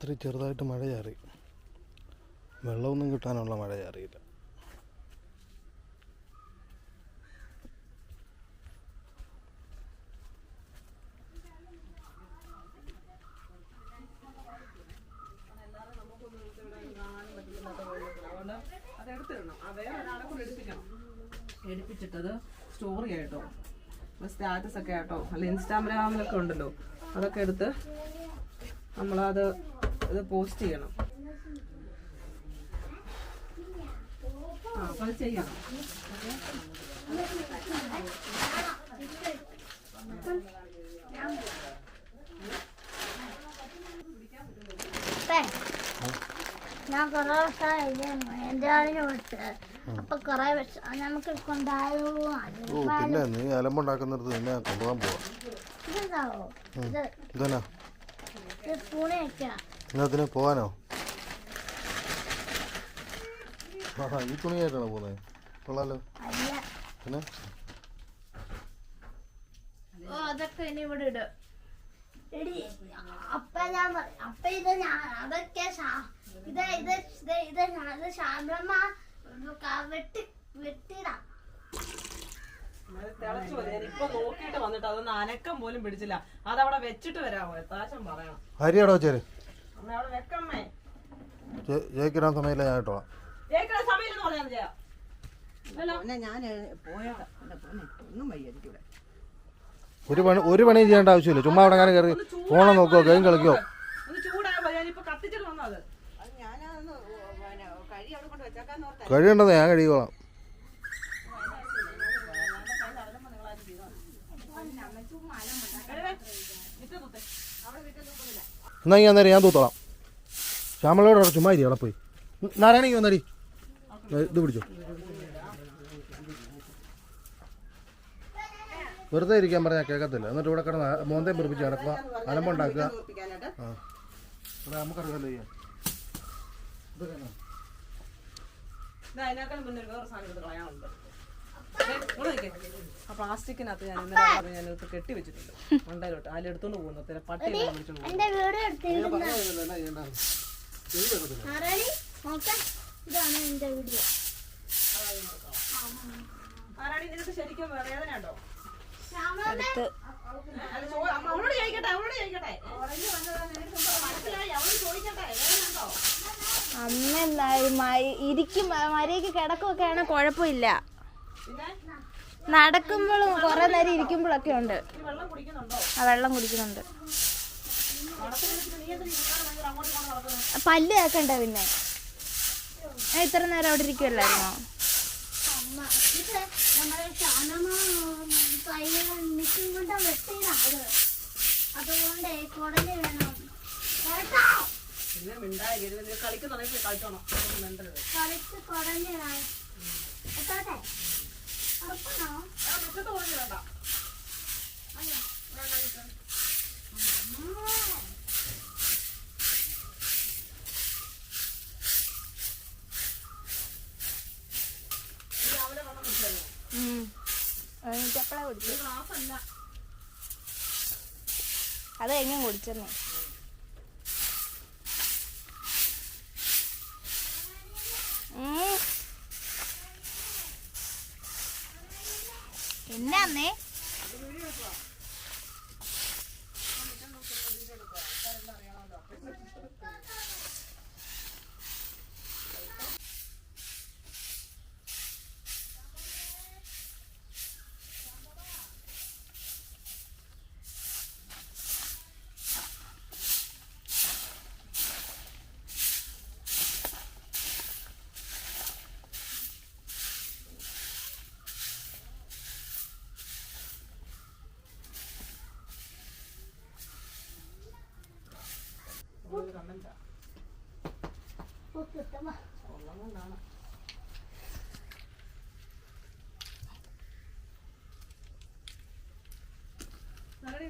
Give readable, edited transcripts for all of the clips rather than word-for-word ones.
രാത്രി ചെറുതായിട്ട് മഴ ചാറി. വെള്ളമൊന്നും കിട്ടാനുള്ള മഴ ചാറിയില്ല. എടുപ്പിച്ചിട്ടത് സ്റ്റോറി ആയിട്ടോ, സ്റ്റാറ്റസ് ഒക്കെ ആയിട്ടോ, അല്ല ഇൻസ്റ്റാഗ്രാമിലൊക്കെ ഉണ്ടല്ലോ, അതൊക്കെ എടുത്ത് നമ്മളത് ഇത് പോസ്റ്റ് ചെയ്യണം. അപ്പോൾ അത് ചെയ്യണം. ഞാൻ കുറെ പിന്നെ നീ അലമ്പുണ്ടാക്കുന്നിടത്ത് നിന്നെ കൊണ്ടുപോകാൻ പോവാ. ഇതിന് പോവാനോ? ഈ തുണിയായിട്ടാണോ പോകുന്നത്? കൊള്ളാലോ. പിന്നെ അതൊക്കെ ഇനി ഇവിടെ ഇടും. അപ്പ ഞാൻ അപ്പ അതൊക്കെ ശാന്തമ്മ വെട്ടിടാം. ഇപ്പൊ നോക്കിയിട്ട് വന്നിട്ട് അതൊന്നും അനക്കം പോലും പിടിച്ചില്ല. അതവിടെ വെച്ചിട്ട് വരാമോ? എത്താശം പറയണം. ഹരിയാടോ ചേര് അവിടെ വെക്കമ്മേ. ജയിക്കിടാൻ സമയമില്ല, ഞാൻ കേട്ടോളാം. ജയിക്കാൻ സമയമില്ലെന്ന് പറഞ്ഞാൽ ചെയ്യാം. ഞാൻ പോയേക്കാം. ഒന്നും വയ്യായിരിക്കും. ഒരു പണിയും ചെയ്യേണ്ട ആവശ്യമില്ല. ചുമ്മാ അവിടെ അങ്ങനെ കയറി ഫോണം നോക്കോ, ഗെയിം കളിക്കോ. കഴിയുണ്ടെന്ന് ഞാൻ കഴിയോളാം. എന്നാ ഈ അന്നേരം ഞാൻ തൂത്തോളാം. ശ്യാമളയോട് ചുമ്മാ ഇരി, അവിടെ പോയി. നാരായണിക്ക് വന്നടി, ഇത് പിടിച്ചോ. വെറുതെ ഇരിക്കാൻ പറഞ്ഞാൽ കേൾക്കത്തില്ല. എന്നിട്ട് ഇവിടെ കിടന്ന് മോന്തയും പിടിപ്പിച്ച് കിടക്കുക, അലമ്പുണ്ടാക്കുക. ഇവിടെ നമുക്കറിയാമല്ലോ ചെയ്യാൻ. ആ പ്ലാസ്റ്റിക്കിനകത്ത് ഞാൻ ഇന്നലെ ഞാനത് കെട്ടി വെച്ചിട്ടുണ്ട്. മണ്ടയിലോട്ട് അതിലെടുത്തോണ്ട് പോകുന്നു. പട്ടി ആരാണി നിനക്ക് ശരിക്കും വേദന ഉണ്ടോ? അമ്മ ഇരിക്കും മര്യാദക്ക് കിടക്കൊക്കെയാണ് കുഴപ്പമില്ല. നടക്കുമ്പോഴും കുറെ നേരം ഇരിക്കുമ്പോഴൊക്കെ ഉണ്ട്. ആ വെള്ളം കുടിക്കുന്നുണ്ട്. പല്ല് കേക്കണ്ട. പിന്നെ ഞാൻ ഇത്ര നേരം അവിടെ ഇരിക്കുമല്ലായിരുന്നോ? അതുകൊണ്ട് കുടല് വേണം. കളിച്ച് കുടല് എത്തോട്ടെ. എപ്പോഴാ കുടിച്ചു? അത് എങ്ങനെ കുടിച്ചെന്നേ. എന്നാന്നേ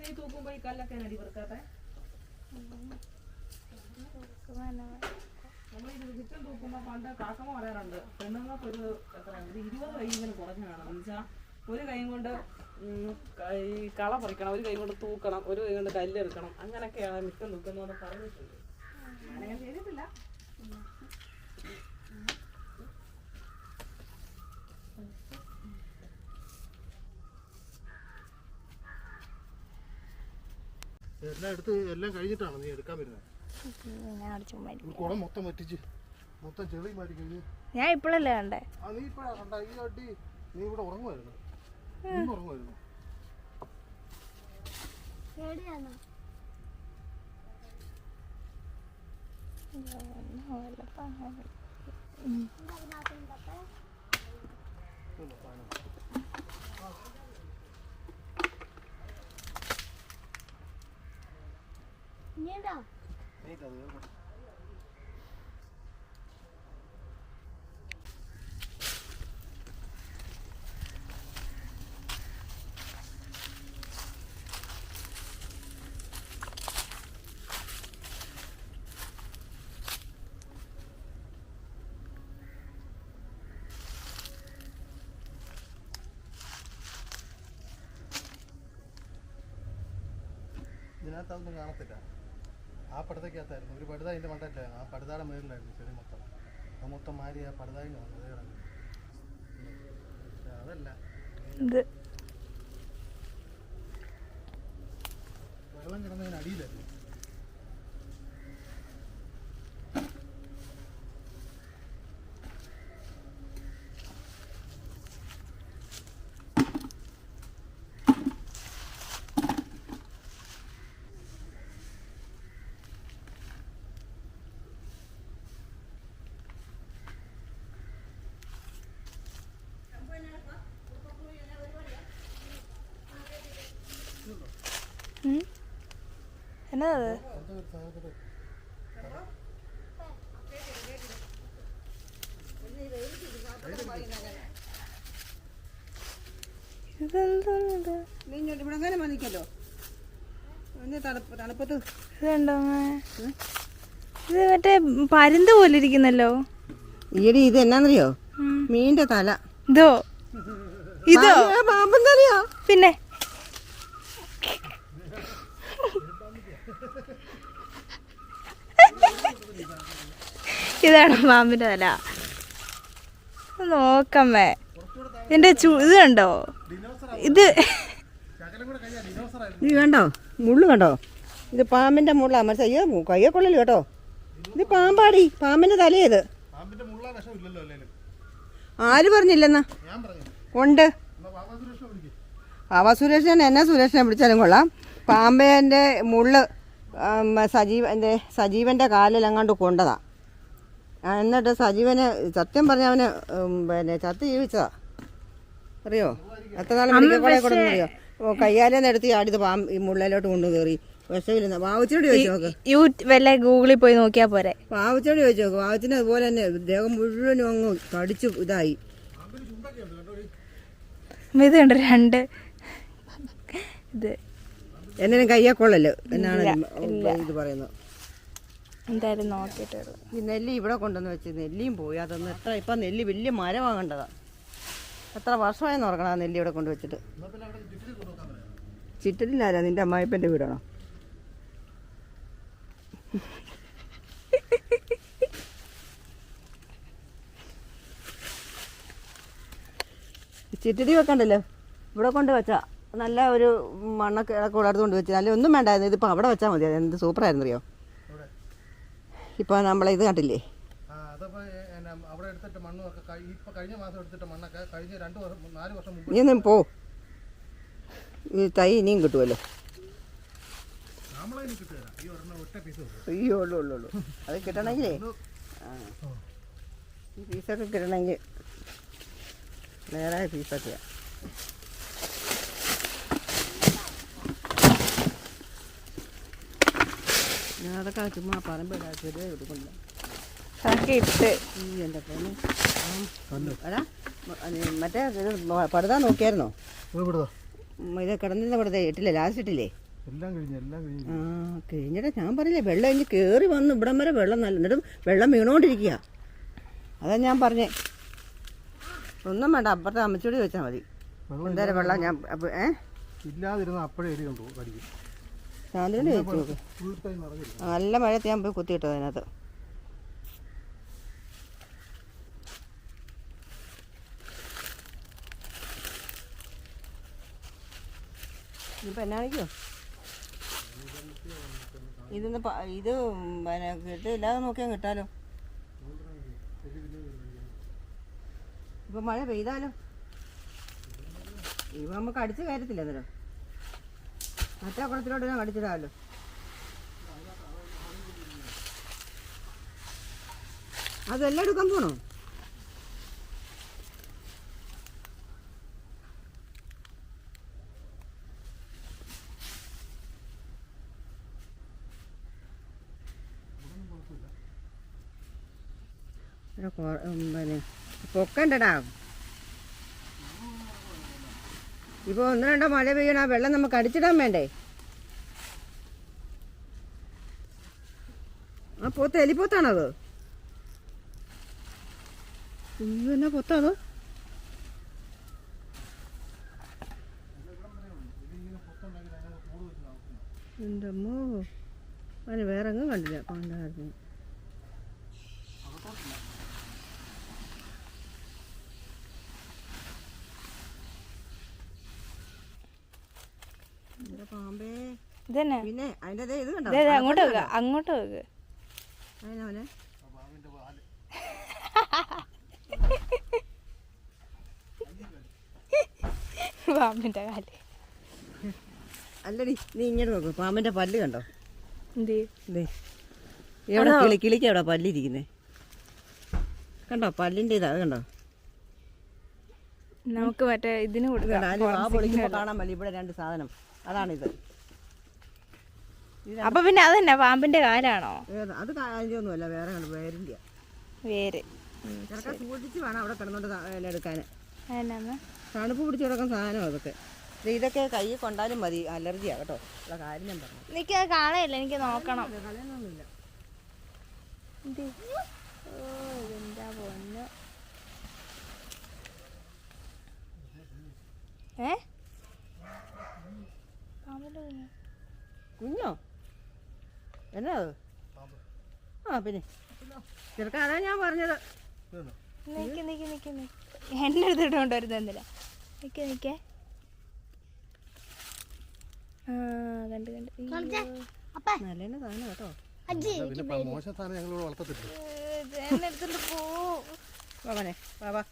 നീ തൂക്കുമ്പോ ഈ കല്ലൊക്കെ അടി വെറുക്കാത്തെ. നമ്മളിത് ചിക്കൻ തൂക്കുമ്പോ പണ്ട് കാക്കമ്മ പറയാറുണ്ട്, പെണ്ണുങ്ങൾക്ക് ഒരു എത്ര 20 കൈയെങ്കിലും കുറഞ്ഞു വേണം. എന്നുവെച്ചാൽ ഒരു കൈ കൊണ്ട് ഈ കള പറിക്കണം, ഒരു കൈ കൊണ്ട് തൂക്കണം, ഒരു കൈ കൊണ്ട് കല്ലെടുക്കണം. അങ്ങനെയൊക്കെയാണ് മിക്കം തൂക്കുന്നതെന്ന് പറഞ്ഞിട്ടുണ്ട്. ഞാനങ്ങനെ ചെയ്തിട്ടില്ല. എല്ലാം എടുത്ത് എല്ലാം കഴിഞ്ഞിട്ടാണ് നീ എടുക്കാൻ വരുന്നത്. കുളം മൊത്തം വറ്റിച്ച് മൊത്തം ചെളി മാറ്റി കഴിഞ്ഞ് ഞാൻ ഇപ്പോഴല്ലേ കണ്ടേ. നീ ഇപ്പഴാ കണ്ട ഈ വട്ടി. നീ ഇവിടെ ഉറങ്ങുമായിരുന്നു. ഉറങ്ങുമായിരുന്നു. പേടിയാണോ? ഇനിയുണ്ടോ? ഇതിനകത്തൊന്നും കാണത്തില്ല. ആ പടുതയ്ക്കകത്തായിരുന്നു ഒരു പടുത. അതിൻ്റെ മണ്ടയിലായിരുന്നു. ആ പടുതയുടെ മേളിലായിരുന്നു ചെടി മൊത്തം. അത് മൊത്തം മാറി ആ പടുതായിന് വന്നു. അതേ കിടന്നു. അതല്ല വെള്ളം കിടന്നതിന് അടിയിലായിരുന്നു. എന്നതാ ഇതെന്താ? നീ ഇങ്ങോട്ട് ഇവിടെ അങ്ങനെ മതിക്കല്ലോ. തണുപ്പത്ത് ഇതുണ്ടോ? ഇത് മറ്റേ പരുന്ത് പോലെ ഇരിക്കുന്നല്ലോ. ഈടി ഇത് എന്നാന്നറിയോ? മീൻ്റെ തല. ഇതോ? ഇതോ? പാമ്പൻ തലയോ? പിന്നെ ഇതാണ് പാമ്പിന്റെ തല. നോക്കമ്മേ ഇതിന്റെ ഇത് കണ്ടോ? ഇത് നീ കണ്ടോ? മുള്ളു കണ്ടോ? ഇത് പാമ്പിന്റെ മുള്ള. അയ്യോ കയ്യെ കൊള്ളല് കേട്ടോ. ഇത് പാമ്പാടി. പാമ്പിന്റെ തലയത്. ആര് പറഞ്ഞില്ലെന്നാ? ഉണ്ട്. സുരേഷനെ എന്നാ സുരേഷനെ വിളിച്ചാലും കൊള്ളാം. പാമ്പിൻ്റെ മുള്ള് സജീവൻ്റെ കാലിൽ അങ്ങോട്ട് കൊണ്ടതാ. എന്നിട്ട് സജീവന് സത്യം പറഞ്ഞ അവന് പിന്നെ ചത്ത് ജീവിച്ചതാ. അറിയോ? എത്ര നാൾ മെഡിക്കൽ കോളേജ് കൊടുന്നറിയോ? കയ്യാലെ എടുത്ത് ആടിയത് ഈ മുള്ളിലോട്ട് കൊണ്ടു കയറി. വിഷമില്ലെന്ന വാവച്ചിനോട് ചോദിച്ചു നോക്ക്. വല്ല ഗൂഗിളിൽ പോയി നോക്കിയാ പോരെ. വാവച്ചിനോട് ചോദിച്ചു നോക്ക്. വാവച്ചിന് അതുപോലെ തന്നെ ദേഹം മുഴുവനും അങ്ങ് കടിച്ചു ഇതായി. ഇത് കണ്ടോ? രണ്ട് ഇത് എന്നേലും കയ്യെ കൊള്ളല്ലോ എന്നാണ് ഇത് പറയുന്നത്. എന്തായാലും നോക്കിയിട്ട് ഈ നെല്ലി ഇവിടെ കൊണ്ടുവന്ന് വെച്ച് നെല്ലിയും പോയി. അതൊന്ന് എത്ര ഇപ്പം നെല്ലി വലിയ മരമാകേണ്ടതാ. എത്ര വർഷമായെന്ന് ഓർക്കണം ആ നെല്ലി ഇവിടെ കൊണ്ടുവച്ചിട്ട്. ചിറ്റലിലാരാ? നിന്റെ അമ്മായിപ്പൻ്റെ വീടാണോ? ചിറ്റടി വെക്കണ്ടല്ലോ. ഇവിടെ കൊണ്ട് വെച്ചാ നല്ല ഒരു മണ്ണൊക്കെ കൂടടുത്ത് കൊണ്ട് വെച്ചാൽ ഒന്നും വേണ്ടായിരുന്നു. ഇതിപ്പോൾ അവിടെ വെച്ചാൽ മതി. എന്ത് സൂപ്പറായിരുന്നു അറിയോ? ഇപ്പോൾ നമ്മളിത് കണ്ടില്ലേ? നീ ഒന്നും പോ. ഈ തൈ ഇനിയും കിട്ടുമല്ലോ. അയ്യോ ഉള്ളൂ ഉള്ളൂ ഉള്ളൂ. അത് കിട്ടണമെങ്കിലേ ഈ പീസൊക്കെ കിട്ടണമെങ്കിൽ നേരായ പീസൊക്കെയാണ്. ഞാൻ അതൊക്കെ ചുമ്മാ പറമ്പിടാ ചെറിയ കൊടുക്കില്ല. എൻ്റെ പൊന്ന് അതാ മറ്റേ പടുതാ നോക്കിയായിരുന്നോ? ഇത് കിടന്നിരുന്ന പടുത ഇട്ടില്ലേ? ലാസ്റ്റ് ഇട്ടില്ലേ? ആ കഴിഞ്ഞിട്ട് ഞാൻ പറഞ്ഞില്ലേ വെള്ളം ഇനി കയറി വന്നു ഇവിടം വരെ വെള്ളം നല്ല. എന്നിട്ടും വെള്ളം വീണുകൊണ്ടിരിക്കുക. അതാ ഞാൻ പറഞ്ഞേ ഒന്നും വേണ്ട. അപ്പുറത്തെ അമ്മച്ചോടി വെച്ചാൽ മതി. എന്തായാലും വെള്ളം ഞാൻ ഇല്ലാതിരുന്ന അപ്പോഴേ എരി കണ്ടു കടിക്കും. ചാന്ദ്രന് വെച്ച് നോക്ക്. ഫുൾ ടൈം നിറഞ്ഞിരിക്കും. നല്ല മഴയത്ത് ഞാൻ പോയി കുത്തിയിട്ടോ അതിനകത്ത്. ഇപ്പം എന്നാണിക്കോ ഇത് പിന്നെ കിട്ടില്ലാതെ നോക്കിയാൽ കിട്ടാലോ. ഇപ്പം മഴ പെയ്താലോ ഇപ്പം നമുക്ക് അടിച്ച് കയറത്തില്ല അന്നേരം. മറ്റേ കുളത്തിലോട്ട് ഞാൻ അടിച്ചിടാമല്ലോ. അതെല്ലാം എടുക്കാൻ പോണോ? പിന്നെ പൊക്കണ്ടടാ. ഇപ്പോൾ 1-2 മഴ പെയ്യണ ആ വെള്ളം നമുക്ക് അടിച്ചിടാൻ വേണ്ടേ? ആ പോത്ത് എലിപ്പോത്താണത്. എന്നാ പൊത്താത്? എൻ്റെ അമ്മോ, അതിന് വേറെ എങ്ങും കണ്ടില്ല. കൊണ്ടായിരുന്നു പാമ്പേ. ഇതന്നെ പിന്നെ അതിൻ്റെ ഇത് കണ്ടോ? അങ്ങോട്ട് വെക്കുക, അങ്ങോട്ട് വെക്കുക. അതിനവനെ പാമ്പിന്റെ കാല്. അല്ലടി നീ ഇങ്ങോട്ട് നോക്ക്. പാമ്പിന്റെ പല്ല് കണ്ടോ? എന്ത് ഇതേ എവിടെ കിളിക്ക് എവിടെ പല്ലിരിക്കുന്നേ കണ്ടോ? പല്ലിൻ്റെ ഇതാ കണ്ടോ? നമുക്ക് മറ്റേ ഇതിന് കൊടുക്കാം. ആ പൊളിക്കുമ്പോൾ കാണാൻ പറ്റില്ല. ഇവിടെ 2 സാധനം അതാണിത്. അപ്പൊ പിന്നെ അതന്നെ പാമ്പിന്റെ കാലാണോ? അത് കാര്യമൊന്നുമല്ല, വേറെ കണ്ടു വേരിൻ്റെ വേര്. ചിലക്കാൻ സൂക്ഷിച്ച് വേണം അവിടെ കിടന്നോണ്ട് എല്ലാം എടുക്കാൻ. അതിനാ തണുപ്പ് പിടിച്ച് കിടക്കാൻ സാധനം അതൊക്കെ. ഇതൊക്കെ കൈ കൊണ്ടാലും മതി, അലർജിയാ കേട്ടോ. ഉള്ള കാര്യം ഞാൻ പറഞ്ഞു. എനിക്കത് കാണയില്ല, എനിക്ക് നോക്കണം. കളയൊന്നുമില്ല. ഇതെന്താ പൊന്നു. കുഞ്ഞോ എന്നാ അത്? ആ പിന്നെ ചെറുക്ക അതാ ഞാൻ പറഞ്ഞത്. നിക്ക് നിക്ക് നിക്ക് നിക്ക്. എന്നെ എടുത്തിട്ട് കൊണ്ടുവരുന്നത് എന്തിനാ? നിക്ക് നിക്കേ. ആ കണ്ട് കണ്ട്. നല്ല സാധനം കേട്ടോ. മോശം സാധനം ഞങ്ങളിവിടെ വളർത്തത്തില്ല. എന്നെ എടുത്തിട്ട് പോ. വാവനെ വാവാ.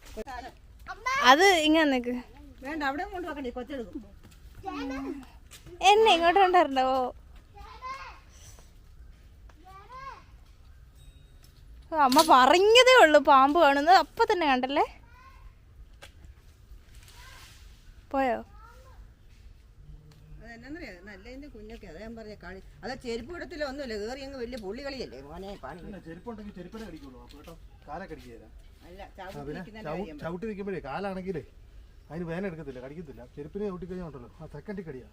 അത് ഇങ്ങനെ നിക്ക്. വേണ്ട അവിടെ കൊണ്ട് വെക്കണ്ടേ, കൊച്ചെടുക്കും. എന്നെ ഇങ്ങോട്ട് കൊണ്ടുവരണ്ടോ? അമ്മ പറഞ്ഞതേ ഉള്ളു പാമ്പ് കാണുന്നത്, അപ്പൊ തന്നെ കണ്ടല്ലേ. പോയോ? അതെന്നറിയാ നല്ലതിന്റെ കുഞ്ഞൊക്കെ അതാ ഞാൻ പറഞ്ഞ കളി. അതാ ചെരുപ്പ് ഇടത്തില്ല ഒന്നുമില്ല, കയറി അങ്ങ് വലിയ പുള്ളി കളിയല്ലേ മോനെ. പണി ചെരുപ്പുണ്ടെങ്കിൽ ചെരുപ്പിനെ കടിക്കുള്ളൂ കേട്ടോ, കാലെ കടിക്കുകയില്ല. അല്ല ചവിട്ടി നിൽക്കുമ്പോഴേ കാലാണെങ്കിലേ അതിന് വേന എടുക്കത്തില്ല, കടിക്കത്തില്ല. ചെരുപ്പിനെ ചവിട്ടി കഴിഞ്ഞാൽ ഉണ്ടല്ലോ ആ സെക്കൻഡിൽ കടിയാ.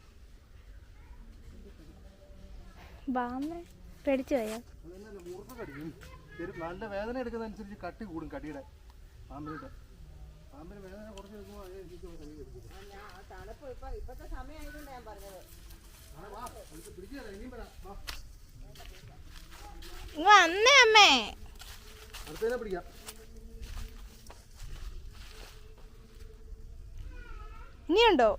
പേടിച്ചു പോയോ? മുറുക്ക കടിക്കും. നല്ല വേദന എടുക്കുന്ന അനുസരിച്ച് കട്ടി കൂടും കടിയുടെ. പാമ്പിന് വേദന കുറച്ച് എടുക്കുമ്പോൾ തണുപ്പ് ഇപ്പത്തെ സമയമായതുകൊണ്ട് ഞാൻ പറഞ്ഞത്. വന്നേ അമ്മേ. അടുത്തതിനെ പിടിക്കാം. ഇനിയുണ്ടോ?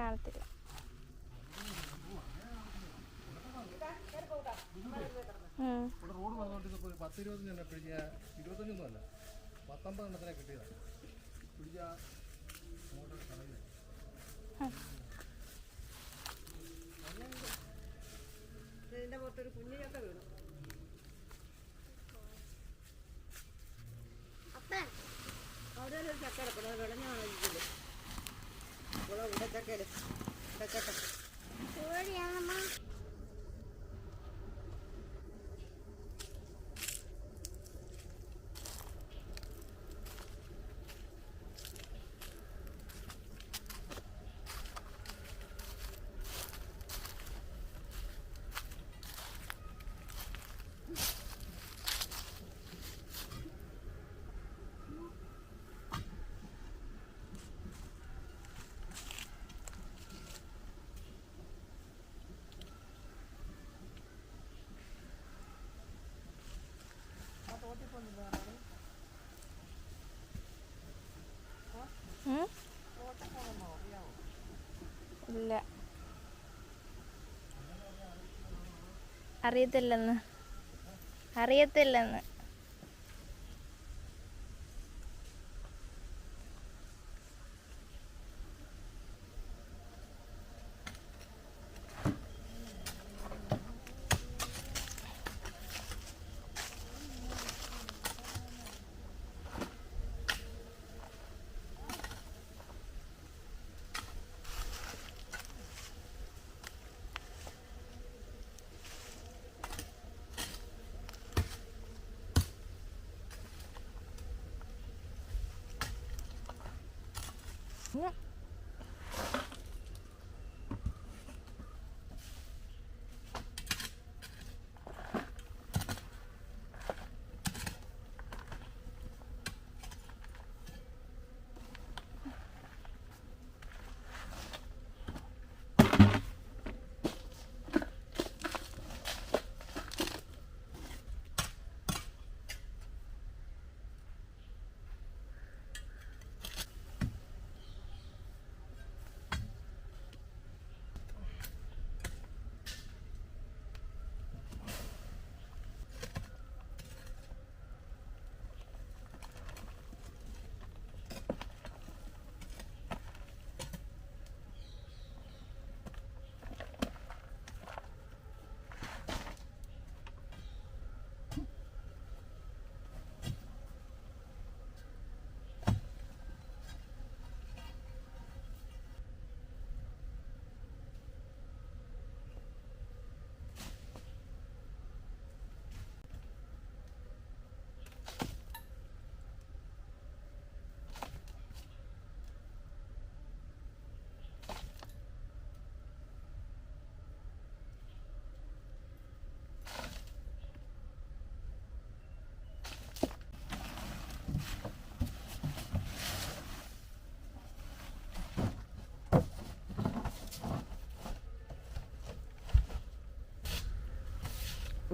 കാണത്തില്ല. റോഡ് വന്നുകൊണ്ടിരുന്നപ്പോൾ 10-20 എണ്ണം പിടിച്ച, 25 അല്ല 19 എണ്ണത്തിനെ കിട്ടിയതാണ്. പിടിച്ച ഇതിന്റെ പുറത്തൊരു കുഞ്ഞിനൊക്കെ വീണു. അവിടെ ഒരു ചക്ക കിടക്കണം, അത് വിളഞ്ഞാണോ ഇരിക്കുന്നത്? ഉടച്ചക്കയില് ഉടച്ചക്ക. അറിയത്തില്ലെന്ന്.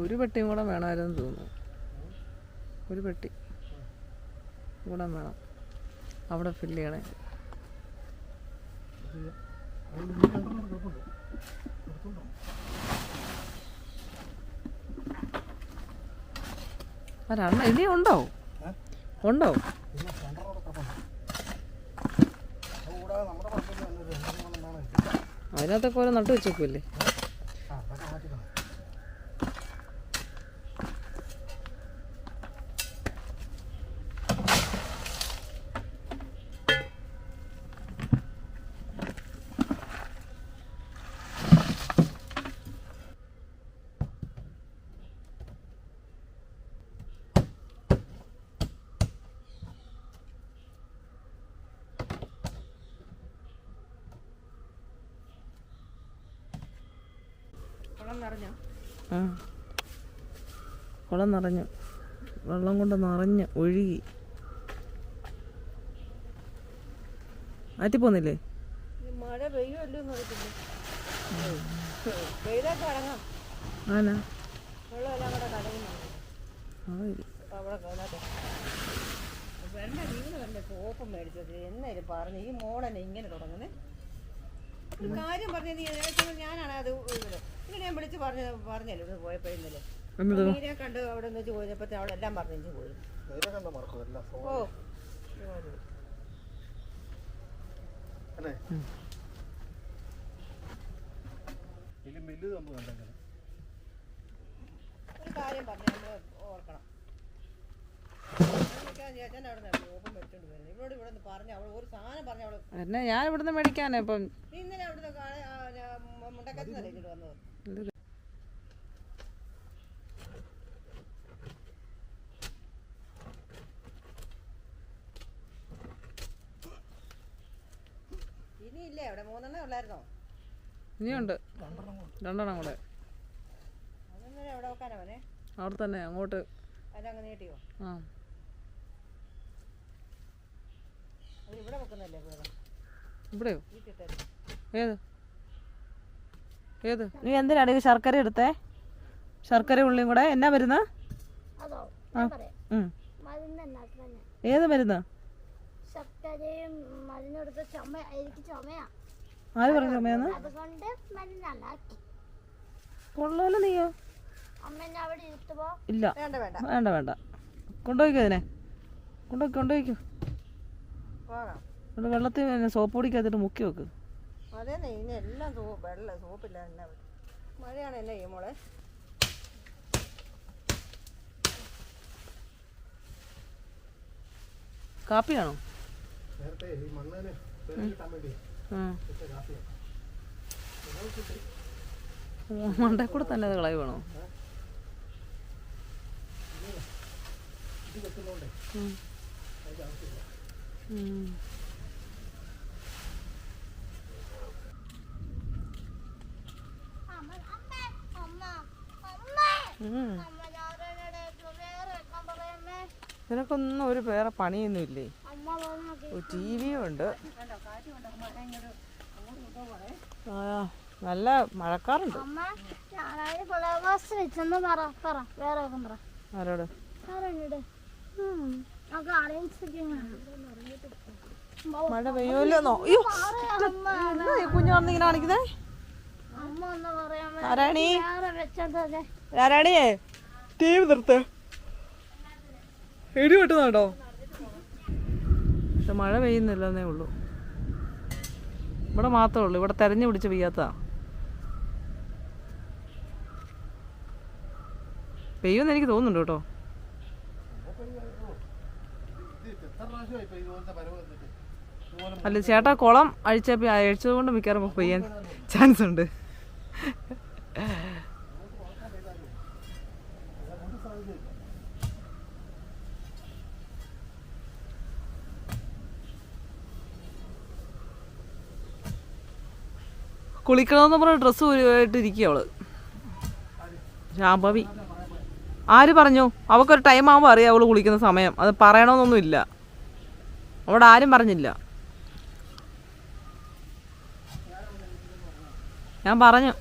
ഒരു പെട്ടിയും കൂടെ വേണമായിരുന്നു തോന്നുന്നു. ഒരു പെട്ടി കൂടെ വേണം അവിടെ ഫില്ല് ചെയ്യണേ. രണ്ട ഇനി ഉണ്ടോ? അതിനകത്തൊക്കെ ഓരോ നട്ടു വെച്ചേക്കുമല്ലേ? കുളം നിറഞ്ഞു, വെള്ളം കൊണ്ട് നിറഞ്ഞ് ഒഴുകി. ആറ്റിപ്പോന്നില്ലേ? മഴ പെയ്യുമല്ലോ പെയ്തൊക്കെ അടങ്ങാം. ആനാ വെള്ളമെല്ലാം കൂടെ കടയുന്നുണ്ട് അവിടെ. വെണ്ട വീണ് വല്ല സോപ്പും മേടിച്ചത് എന്നാലും പറഞ്ഞു. ഈ മോളെന്നെ ഇങ്ങനെ തുടങ്ങുന്നേ. ഒരു കാര്യം പറഞ്ഞത് ഞാനാണ് അത് ഇങ്ങനെ ഞാൻ വിളിച്ച് പറഞ്ഞല്ലോ ഇത് പോയപ്പോ ഇന്നലെ മീനെ കണ്ട് അവിടെ നിന്ന് ചോദിച്ചപ്പോ അവിടെ എല്ലാം പറഞ്ഞു പോയി. ഓ ഒരു കാര്യം പറഞ്ഞു നമ്മള് ഓർക്കണം. ചേച്ചൻ അവിടെ നിന്ന് സോപ്പും മേടിച്ചോണ്ട് വരുന്നത് ഇവളോട് ഇവിടെ നിന്ന് പറഞ്ഞു. അവൾ ഒരു സാധനം പറഞ്ഞു. അവള് എന്നെ ഞാൻ ഇവിടുന്ന് മേടിക്കാനേ ഇപ്പം ഇന്നലെ അവിടുന്ന് മുണ്ടക്കത്തുന്നല്ലേ ഇങ്ങോട്ട് വന്നത്. ഇനിയില്ലേ അവിടെ 3 ഉള്ളായിരുന്നോ? ഇനിയുണ്ട് 2 കൂടെ. അതൊന്നും എവിടെ വെക്കാനാ മോനെ? അവിടെ തന്നെ അങ്ങോട്ട്. അതങ്ങ് നീട്ടിയോ? ആ അത് ഇവിടെ വെക്കുന്നല്ലേ? ഇവിടെയോ? വീട്ടിട്ടല്ലേ? ഏത് നീ എന്തിനാണ് ഈ ശർക്കര എടുത്തേ? ശർക്കര ഉള്ളിയും കൂടെ എന്നാ മരുന്ന്? ഏത് മരുന്ന്? ശർക്കരയും മരുന്നെടുത്ത എനിക്ക് ചുമയാ. ആര് പറഞ്ഞു ചുമയാന്ന്? അതുകൊണ്ട് മരുന്നുണ്ടാക്കി. കൊള്ളാലോ നീയോ. അമ്മ എന്നെ അവിടെ ഇരുത്തുമ്പോ ഇല്ല വേണ്ട വേണ്ട വേണ്ട വേണ്ട കൊണ്ടുപോയിക്കോ അതിനെ കൊണ്ടുപോയിക്കോ പോകാം. ഇവിടെ വെള്ളത്തിൽ സോപ്പ് പൊടിക്കകത്തിട്ട് മുക്കി വെക്ക്. അതേന്നെ ഇനി എല്ലാം വെള്ളം സോപ്പില്ല എന്നാ മഴയാണ് എന്നെ ഈ മോളെ. കാപ്പിയാണോ? നേരത്തെ ഈ മണ്ണിന് കിട്ടാൻ വേണ്ടി കാപ്പിയാണ്. മണ്ടേ കൂടെ തന്നെ അത് കളയുവാണോ? ഇത് വെക്കുന്നോണ്ടേ അതിന്റെ ആവശ്യമില്ല. അമ്മ അമ്മ അമ്മ അമ്മ അമ്മ ഞാനോടെ വേറെ വെക്കാൻ പറയമ്മേ. നിനക്കൊന്നും ഒരു വേറെ പണിയൊന്നും ഇല്ലേ? അമ്മ നോക്കി ടി വിയും ഉണ്ട്. ആ നല്ല മഴക്കാറുണ്ട്. അമ്മ ഞാനായി ഫ്ലവേഴ്സ് വെച്ചെന്ന് പറ വേറെ വെക്കാൻ പറ. ആരോട്? മഴ പെയ്യൂലെന്നോ? അയ്യോ കുഞ്ഞു വന്നിങ്ങനെ കാണിക്കുന്നേ. നാരായണി നാരായണിയേ ടി വി നിർത്ത്. ഇടി വെട്ടുന്നുണ്ടോ? പക്ഷെ മഴ പെയ്യുന്നില്ലെന്നേ ഉള്ളൂ. ഇവിടെ മാത്രമേ ഉള്ളൂ. ഇവിടെ തെരഞ്ഞു പിടിച്ച് പെയ്യാത്ത പെയ്യുമെന്ന് എനിക്ക് തോന്നുന്നുണ്ട് കേട്ടോ. അല്ല ചേട്ടാ കുളം അഴിച്ചത് കൊണ്ട് മിക്കവാറും പെയ്യാൻ ചാൻസ് ഉണ്ട്. കുളിക്കണമെന്ന് പറഞ്ഞ ഡ്രസ്സ് ഇട്ടിരിക്കുക അവള്. ശാംഭവി ആര് പറഞ്ഞു? അവൾക്കൊരു ടൈം ആകുമ്പോൾ അറിയാം അവള് കുളിക്കുന്ന സമയം. അത് പറയണമെന്നൊന്നും ഇല്ല. അവിടെ ആരും പറഞ്ഞില്ല. ഞാൻ പറഞ്ഞു.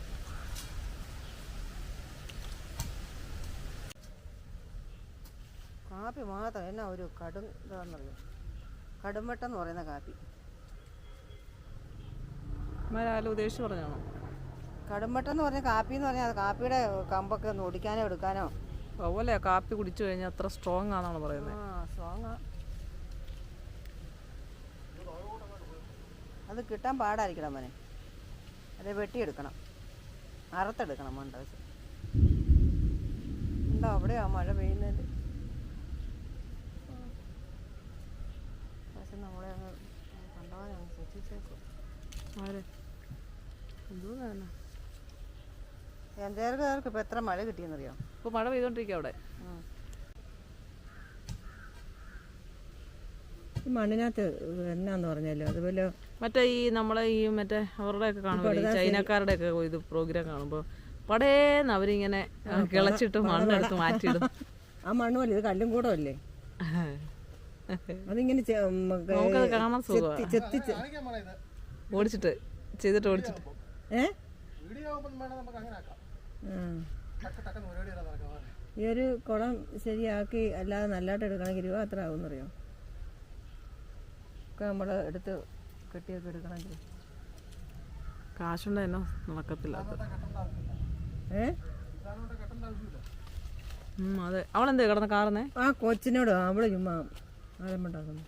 കാപ്പി മാത്രം എന്നാ ഒരു ഇതാണെന്നറിയോ, കടുംവെട്ടം എന്ന് പറയുന്ന കാപ്പി. ആരും ഉദ്ദേശിച്ച് പറഞ്ഞാണോ? കടുംവെട്ടം എന്ന് പറഞ്ഞ കാപ്പി എന്ന് പറഞ്ഞാൽ കാപ്പിയുടെ കമ്പൊക്കെ ഒന്ന് ഒടിക്കാനോ എടുക്കാനോ. അതുപോലെ കാപ്പി കുടിച്ചു കഴിഞ്ഞാൽ അത്ര സ്ട്രോങ് ആണെന്നാണ് പറയുന്നത്. സ്ട്രോങ്ങാ. അത് കിട്ടാൻ പാടായിരിക്കണം മോനെ. അത് വെട്ടിയെടുക്കണം, അറുത്തെടുക്കണം മണ്ട വെച്ച്. ഉണ്ടോ അവിടെയാ മഴ പെയ്യുന്നത്? പക്ഷെ നമ്മളെ അങ്ങ് കണ്ടവാൻ അങ്ങ് ശ്രദ്ധിച്ചേക്കും. ആരെ എന്തോന്നാ എന്തേർക്ക് ഇപ്പം എത്ര മഴ കിട്ടിയെന്നറിയോ? ഇപ്പോൾ മഴ പെയ്തോണ്ടിരിക്കുക അവിടെ. ഈ മണ്ണിനകത്ത് എന്നാന്ന് പറഞ്ഞല്ലോ അതുപോലെ മറ്റേ ഈ നമ്മളെ ഈ മറ്റേ അവരുടെയൊക്കെ കാണുമ്പോൾ ഈ ചൈനക്കാരുടെയൊക്കെ ഇത് പ്രോഗ്രാം കാണുമ്പോൾ പടേന്ന് അവരിങ്ങനെ കിളച്ചിട്ട് മണ്ണെടുത്ത് മാറ്റിയിടും. ആ മണ്ണ് പോലെ ഇത് കല്ലും കൂടെ അല്ലേ? അതിങ്ങനെ നമുക്കത് കാണാൻ സുഖമാണ്. ഓടിച്ചിട്ട് ഓടിച്ചിട്ട് ഈ ഒരു കുളം ശരിയാക്കി അല്ലാതെ നല്ലതായിട്ട് എടുക്കണമെങ്കിൽ രൂപ എത്ര ആവും എന്നറിയോ? ഒക്കെ നമ്മൾ എടുത്ത് കെട്ടിയൊക്കെ എടുക്കണമെങ്കിൽ കാശുണ്ട് തന്നെ നടക്കത്തില്ല. അതെ. അവളെന്താ കിടന്ന കാറുന്നേ? ആ കൊച്ചിനോട് അവള് ചുമ്മാ ആരമ്പുണ്ടാക്കുന്നു.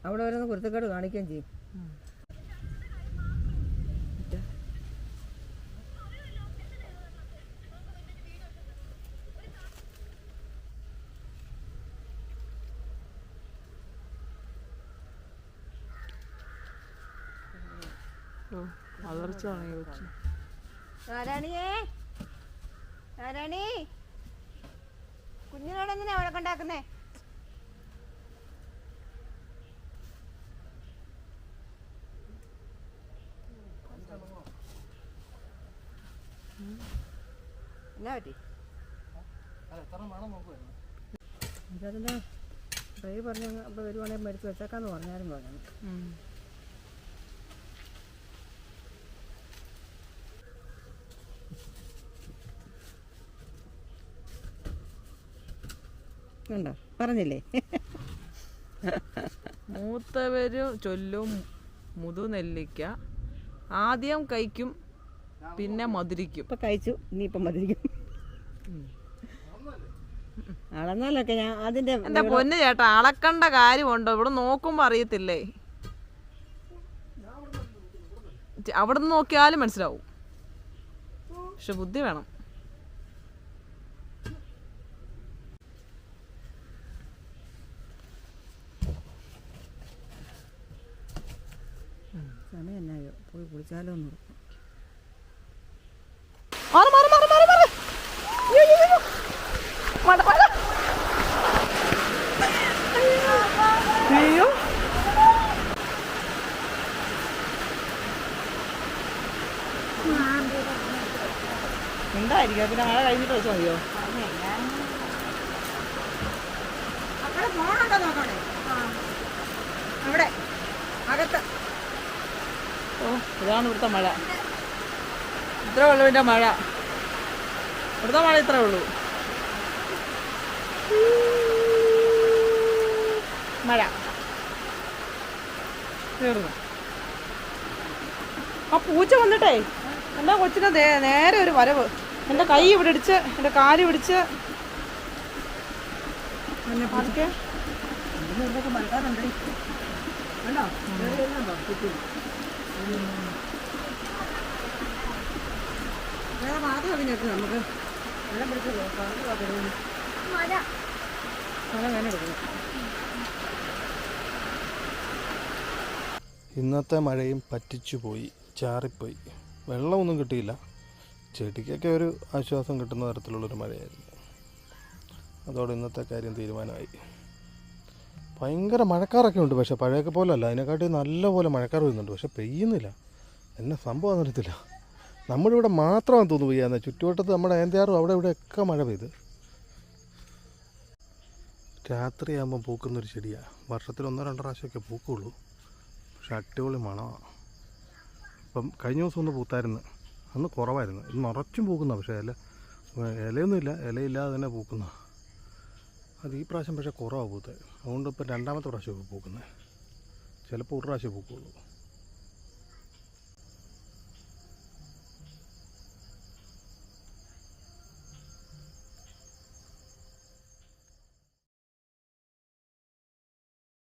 അവിടെ വരുന്ന കുരുത്തക്കേട് കാണിക്കുകയും ചെയ്യും. നാരായണിയേ, നാരായണി കുഞ്ഞിനോട് എന്തിനാ അവിടെ കൊണ്ടാക്കുന്നേ? എന്നാ പറ്റി? അതിൻ്റെ ഡ്രൈ പറഞ്ഞ അപ്പോൾ വരുവാണെങ്കിൽ മരിച്ച് വെച്ചേക്കാന്ന് പറഞ്ഞാലും പറഞ്ഞു. ഉണ്ടോ? പറഞ്ഞില്ലേ? മൂത്തവര് ചൊല്ലും മുതുനെല്ലിക്ക ആദ്യം കഴിക്കും പിന്നെ മധുരിക്കും. ഇപ്പം കഴിച്ചു, ഇനിയിപ്പം മധുരിക്കും. അളന്നാലൊക്കെ ഞാൻ അതിന്റെ എന്റെ പൊന്ന് ചേട്ടാ, അളക്കണ്ട കാര്യമുണ്ടോ? ഇവിടെ നോക്കുമ്പോ അറിയത്തില്ലേ? അവിടെ നിന്ന് നോക്കിയാലും മനസ്സിലാവും, പക്ഷെ ബുദ്ധി വേണം. സമയം എന്നായോ, പോയി കുളിച്ചാലോ ഒന്ന്. അയ്യോ, ഉണ്ടായിരിക്കാം. പിന്നെ മഴ കഴിഞ്ഞിട്ട് വെച്ചാൽ മതിയോ? അവിടെ അകത്ത്. ഓ, ഇതാണ് ഇവിടുത്തെ മഴ. ഇത്രേ ഉള്ളൂ ഇതിൻ്റെ മഴ. ഇവിടുത്തെ മഴ ഇത്രേ ഉള്ളൂ. മഴ തീർന്നു. ആ പൂച്ച വന്നിട്ടേ എൻ്റെ കൊച്ചിനെ നേരെ ഒരു വരവ്. എൻ്റെ കൈ ഇവിടെ ഇടിച്ച്, എൻ്റെ കാല് പിടിച്ച്. അതൊക്കെ മഴക്കാറുണ്ട് കണ്ടോ? വേറെ വാദം അതിനകത്ത് നമുക്ക് വെള്ളം പിടിച്ചല്ലോ. മഴ വേന എടുക്കുന്നു. ഇന്നത്തെ മഴയും പറ്റിച്ചു പോയി, ചാറിപ്പോയി. വെള്ളമൊന്നും കിട്ടിയില്ല. ചെടിക്കൊക്കെ ഒരു ആശ്വാസം കിട്ടുന്ന തരത്തിലുള്ളൊരു മഴയായിരുന്നു. അതോടെ ഇന്നത്തെ കാര്യം തീരുമാനമായി. ഭയങ്കര മഴക്കാറൊക്കെ ഉണ്ട്, പക്ഷേ പഴയൊക്കെ പോലെ അല്ല. അതിനെക്കാട്ടി നല്ലപോലെ മഴക്കാർ വരുന്നുണ്ട്, പക്ഷെ പെയ്യുന്നില്ല. എന്നെ സംഭവം അറിയത്തില്ല. നമ്മുടെ ഇവിടെ മാത്രമാണ് തോന്നുന്നു പെയ്യാന്ന്. ചുറ്റുവട്ടത്ത് നമ്മുടെ ഏന്ത്യാറും അവിടെ ഇവിടെയൊക്കെ മഴ പെയ്ത്. രാത്രിയാകുമ്പോൾ പൂക്കുന്നൊരു ചെടിയാണ്. വർഷത്തിൽ 1-2 പ്രാവശ്യമൊക്കെ പൂക്കുള്ളൂ, പക്ഷെ അടിപൊളി മണമാണ്. ഇപ്പം കഴിഞ്ഞ ദിവസം ഒന്ന് പൂത്തായിരുന്നു, അന്ന് കുറവായിരുന്നു. ഇന്ന് നിറച്ചും പൂക്കുന്ന, പക്ഷേ ഇലയൊന്നുമില്ല, ഇലയില്ലാതെ തന്നെ പൂക്കുന്ന. അത് ഈ പ്രാവശ്യം പക്ഷേ കുറവാണ് പൂത്തത്. അതുകൊണ്ട് ഇപ്പം 2ാമത്തെ പ്രാവശ്യമൊക്കെ പൂക്കുന്നത്. ചിലപ്പോൾ ഒരു പ്രാവശ്യം പൂക്കുള്ളൂ.